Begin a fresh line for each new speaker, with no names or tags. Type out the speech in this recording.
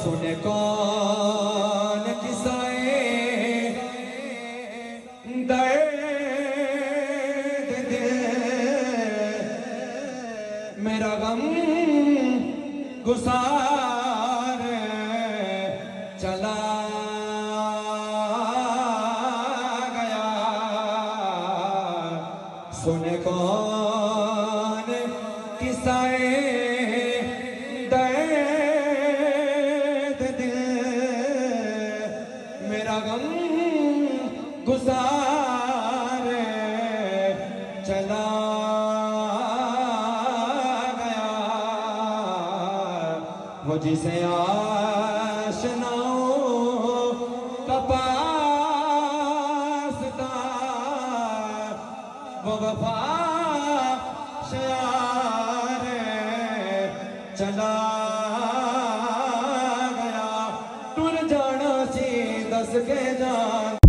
सुने कौन किस्साए दर्द दिल, मेरा गम गुसार चला गया। सुने कौन किस्साए दर्द दिल, मेरा गम गुसार चला गया। वो जिसे आशनाओं का पास था, वो वफा शायर चला गया। टुर जाना सी दस के जान।